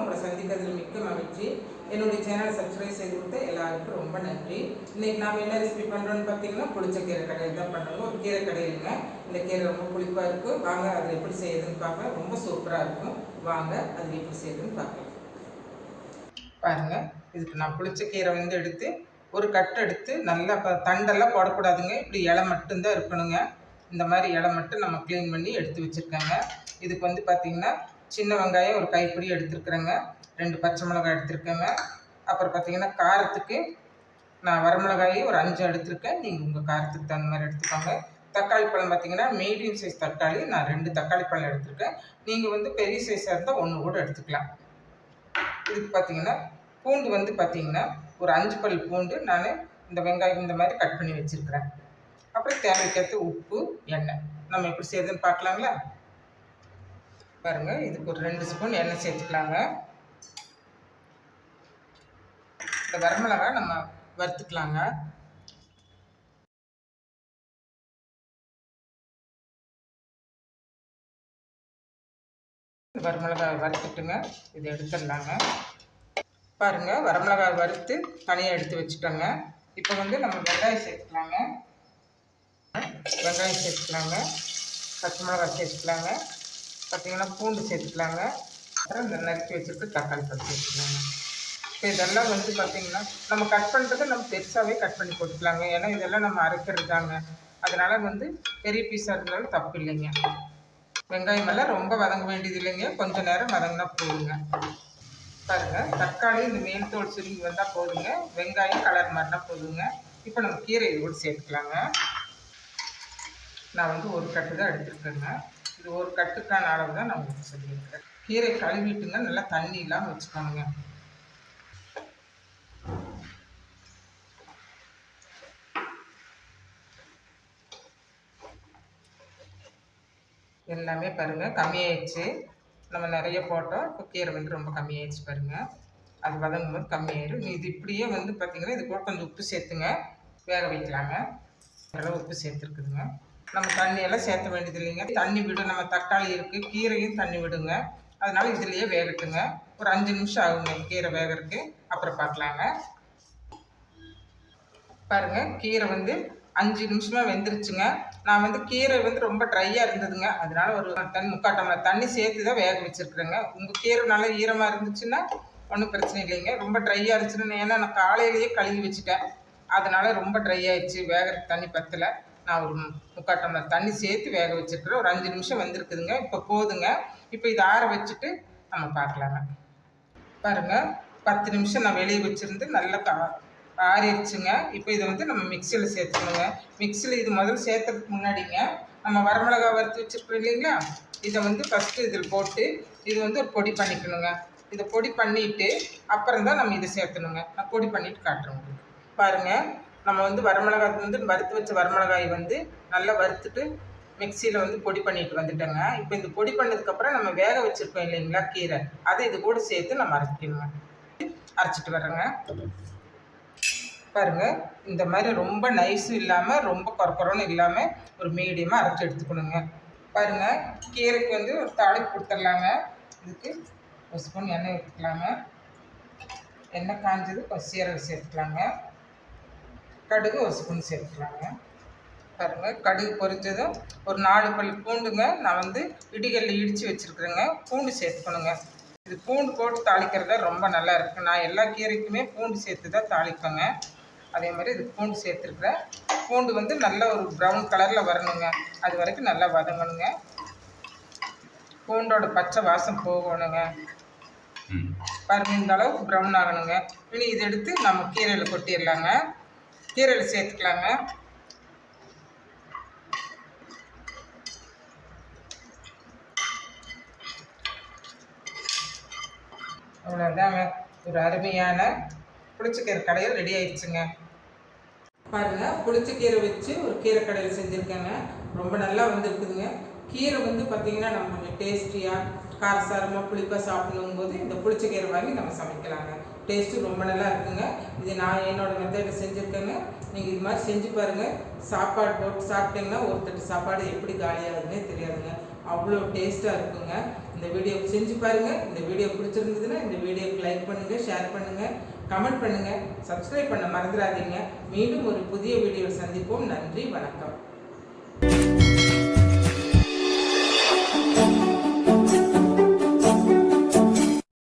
உங்களை சந்திக்கிறதுல மிக்க மகிழ்ச்சி. என்னுடைய சேனலை சப்ஸ்கிரைப் செய்து கொடுத்த எல்லாருக்கும் ரொம்ப நன்றி. இன்றைக்கி நாம் என்ன ரெசிபி பண்ணுறோன்னு பார்த்தீங்கன்னா புளிச்ச கீரை கடையில் தான் பண்ணுறோம். ஒரு கீரை கடையிலுங்க. இந்த கீரை ரொம்ப புளிப்பாக இருக்கும். வாங்க அது எப்படி செய்யுதுன்னு பார்க்கலாம். ரொம்ப சூப்பராக இருக்கும். வாங்க அது எப்படி செய்யுதுன்னு பார்க்கலாம். பாருங்கள், இதுக்கு நான் புளிச்ச கீரை எடுத்து ஒரு கட்டு எடுத்து நல்லா தண்டெல்லாம் போடக்கூடாதுங்க. இப்படி இலை மட்டும்தான் இருக்கணுங்க. இந்த மாதிரி இலை மட்டும் நம்ம க்ளீன் பண்ணி எடுத்து வச்சுருக்கேங்க. இதுக்கு பார்த்திங்கன்னா சின்ன வெங்காயம் ஒரு கைப்பிடி எடுத்துருக்குறேங்க. 2 பச்சை மிளகாய் எடுத்துருக்கேங்க. அப்புறம் பார்த்திங்கன்னா காரத்துக்கு நான் வரமிளகாயும் ஒரு 5 எடுத்துருக்கேன். நீங்கள் உங்கள் காரத்துக்கு தகுந்த மாதிரி எடுத்துக்கோங்க. தக்காளி பழம் பார்த்திங்கன்னா மீடியம் சைஸ் தக்காளி நான் 2 தக்காளி பழம் எடுத்துருக்கேன். நீங்கள் பெரிய சைஸாக இருந்தால் 1 கூட எடுத்துக்கலாம். இதுக்கு பார்த்திங்கன்னா பூண்டு பார்த்திங்கன்னா ஒரு 5 பல் பூண்டு நான் இந்த வெங்காயம் இந்த மாதிரி கட் பண்ணி வச்சுருக்கிறேன். அப்புறம் தேவைக்கேற்ற உப்பு, எண்ணெய். நம்ம எப்படி செய்யுதுன்னு பார்க்கலாங்களா? பாருங்கள், இதுக்கு ஒரு 2 ஸ்பூன் எண்ணெய் சேர்த்துக்கலாங்க. இந்த வரமிளகாய் நம்ம வறுத்துக்கலாங்க. வரமிளகாய் வறுத்துட்டுங்க இதை எடுத்துடலாங்க. பாருங்கள், வரமிளகாய் வறுத்து தனியாக எடுத்து வச்சுட்டோங்க. இப்போ நம்ம வெங்காயம் சேர்த்துக்கலாங்க. வெங்காயம் சேர்த்துக்கலாங்க. பச்சை மிளகாய் சேர்த்துக்கலாங்க. பார்த்திங்கன்னா பூண்டு சேர்த்துக்கலாங்க. அப்புறம் இந்த நறுக்கி வச்சுட்டு தக்காளி பழம் சேர்த்துக்கலாங்க. இப்போ இதெல்லாம் பார்த்திங்கன்னா நம்ம கட் பண்ணுறது நம்ம பெருசாகவே கட் பண்ணி போட்டுக்கலாங்க. ஏன்னா இதெல்லாம் நம்ம அரைக்கிறதாங்க. அதனால் பெரிய பீஸாக இருந்தாலும் தப்பு இல்லைங்க. வெங்காயம் எல்லாம் ரொம்ப வதங்க வேண்டியது இல்லைங்க. கொஞ்சம் நேரம் வதங்கினா போதுங்க. பாருங்கள், தக்காளி இந்த மேல் தோல் சுருங்கி வந்தால் போதுங்க. வெங்காயம் கலர் மாறினா போதுங்க. இப்போ நம்ம கீரை இது கூட சேர்த்துக்கலாங்க. நான் ஒரு கட்டு தான் எடுத்துருக்கேங்க. இது ஒரு கட்டுக்கான அளவு தான் நான் உங்களுக்கு சொல்லியிருக்கேன். கீரை கழுவிட்டுங்க நல்லா தண்ணி இல்லாமல் வச்சுக்கோங்க. எல்லாமே பாருங்கள் கம்மியாயிடுச்சு. நம்ம நிறைய போட்டோம். இப்போ கீரை ரொம்ப கம்மியாயிடுச்சு பாருங்கள். அது வதங்கும் போது கம்மியாயிடும். இது இப்படியே பார்த்திங்கன்னா இது கூட கொஞ்சம் உப்பு சேர்த்துங்க, வேக வைக்கலாங்க. ஓரளவு உப்பு சேர்த்துருக்குதுங்க. நம்ம தண்ணியெல்லாம் சேர்த்த வேண்டியது இல்லைங்க. தண்ணி விடும். நம்ம தக்காளி இருக்குது, கீரையும் தண்ணி விடுங்க. அதனால் இதுலேயே வேகட்டுங்க. ஒரு 5 நிமிஷம் ஆகுங்க கீரை வேகிறதுக்கு. அப்புறம் பார்க்கலாங்க. பாருங்கள், கீரை 5 நிமிஷமாக வெந்துருச்சுங்க. நான் கீரை ரொம்ப ட்ரையாக இருந்ததுங்க. அதனால ஒரு 3/4 டம்ளர் தண்ணி சேர்த்து தான் வேக வச்சுருக்குறேங்க. உங்கள் கீரை நல்லா ஈரமாக இருந்துச்சுன்னா ஒன்றும் பிரச்சனை இல்லைங்க. ரொம்ப ட்ரையாக இருந்துச்சுன்னு, ஏன்னா நான் காலையிலேயே கழுவி வச்சுட்டேன். அதனால் ரொம்ப ட்ரை ஆகிடுச்சு, வேகிறதுக்கு தண்ணி பத்தலை. நான் ஒரு 3/4 டம்ளர் தண்ணி சேர்த்து வேக வச்சுருக்குறேன். ஒரு 5 நிமிஷம் வெந்திருக்குதுங்க. இப்போ போதுங்க. இப்போ இதை ஆற வச்சுட்டு நம்ம பார்க்கலாங்க. பாருங்கள், 10 நிமிஷம் நான் வெளியே வச்சுருந்து நல்லா ஆறிடுச்சுங்க. இப்போ இதை நம்ம மிக்சியில் சேர்த்துக்கணுங்க. மிக்சியில் இது முதல்ல சேர்த்துறதுக்கு முன்னாடிங்க நம்ம வரமிளகாய் வறுத்து வச்சுருக்கோம் இல்லைங்களா, இதை ஃபஸ்ட்டு இதில் போட்டு இது ஒரு பொடி பண்ணிக்கணுங்க. இதை பொடி பண்ணிவிட்டு அப்புறம் தான் நம்ம இதை சேர்த்தணுங்க. நான் பொடி பண்ணிவிட்டு காட்டுறேன் உங்களுக்கு. பாருங்கள், நம்ம வரமிளகாய் வறுத்து வச்ச வரமிளகாய் நல்லா வறுத்துட்டு மிக்சியில் பொடி பண்ணிட்டு வந்துட்டேங்க. இப்போ இந்த பொடி பண்ணதுக்கப்புறம் நம்ம வேக வச்சுருக்கோம் இல்லைங்களா கீரை, அதை இது கூட சேர்த்து நம்ம அரைக்கணுங்க. அரைச்சிட்டு வர்றேங்க. பாருங்கள், இந்த மாதிரி ரொம்ப நைஸும் இல்லாமல் ரொம்ப கொரன்னு இல்லாமல் ஒரு மீடியமாக அரைச்சி எடுத்துக்கணுங்க. பாருங்கள், கீரைக்கு ஒரு தாளிப்பு கொடுத்துடலாங்க. இதுக்கு ஒரு ஸ்பூன் எண்ணெய் ஊற்றிக்கலாங்க. எண்ணெய் காஞ்சது கொஞ்சம் சீரகம் சேர்த்துக்கலாங்க. கடுகு ஒரு ஸ்பூன் சேர்த்துக்கலாங்க. பாருங்கள், கடுகு பொரிச்சதும் ஒரு 4 பல் பூண்டுங்க நான் இடிகல்ல இடித்து வச்சுருக்குறேங்க. பூண்டு சேர்த்துக்கணுங்க. இது பூண்டு போட்டு தாளிக்கிறதா ரொம்ப நல்லா இருக்குது. நான் எல்லா கீரைக்குமே பூண்டு சேர்த்து தான் தாளிப்பேங்க. அதே மாதிரி இது பூண்டு சேர்த்துருக்குறேன். பூண்டு நல்ல ஒரு ப்ரௌன் கலரில் வரணுங்க. அது வரைக்கும் நல்லா வதங்கணுங்க. பூண்டோட பச்சை வாசம் போகணுங்க. பாருங்கள், இந்த அளவுக்கு ப்ரௌன் ஆகணுங்க. இனி இதை எடுத்து நம்ம கீரையில் கொட்டிடலாங்க. கீரையில் சேர்த்துக்கலாங்க. அவ்வளோதாங்க, ஒரு அருமையான புளிச்சக்கீரை கடையில் ரெடி ஆயிடுச்சுங்க. பாருங்கள், புளிச்சக்கீரை வச்சு ஒரு கீரை கடையில் செஞ்சுருக்கேங்க. ரொம்ப நல்லா இருக்குதுங்க. கீரை பார்த்திங்கன்னா நம்ம கொஞ்சம் டேஸ்டியாக காரசாரமாக புளிப்பாக சாப்பிடணும் போது இந்த புளிச்சக்கீரை வாங்கி நம்ம சமைக்கலாங்க. டேஸ்ட்டு ரொம்ப நல்லா இருக்குங்க. இது நான் என்னோடய மெத்தடில் செஞ்சுருக்கேங்க. நீங்கள் இது மாதிரி செஞ்சு பாருங்கள். சாப்பாடு போட்டு சாப்பிட்டீங்கன்னா ஒரு தட்டு சாப்பாடு எப்படி காலியாகுதுன்னே தெரியாதுங்க. அவ்வளோ டேஸ்ட்டாக இருக்குங்க. இந்த வீடியோ செஞ்சு பாருங்கள். இந்த வீடியோ பிடிச்சிருந்ததுன்னா இந்த வீடியோக்கு லைக் பண்ணுங்கள், ஷேர் பண்ணுங்கள், கமெண்ட் பண்ணுங்கள், சப்ஸ்கிரைப் பண்ண மறந்துடாதீங்க. மீண்டும் ஒரு புதிய வீடியோவில் சந்திப்போம். நன்றி, வணக்கம்.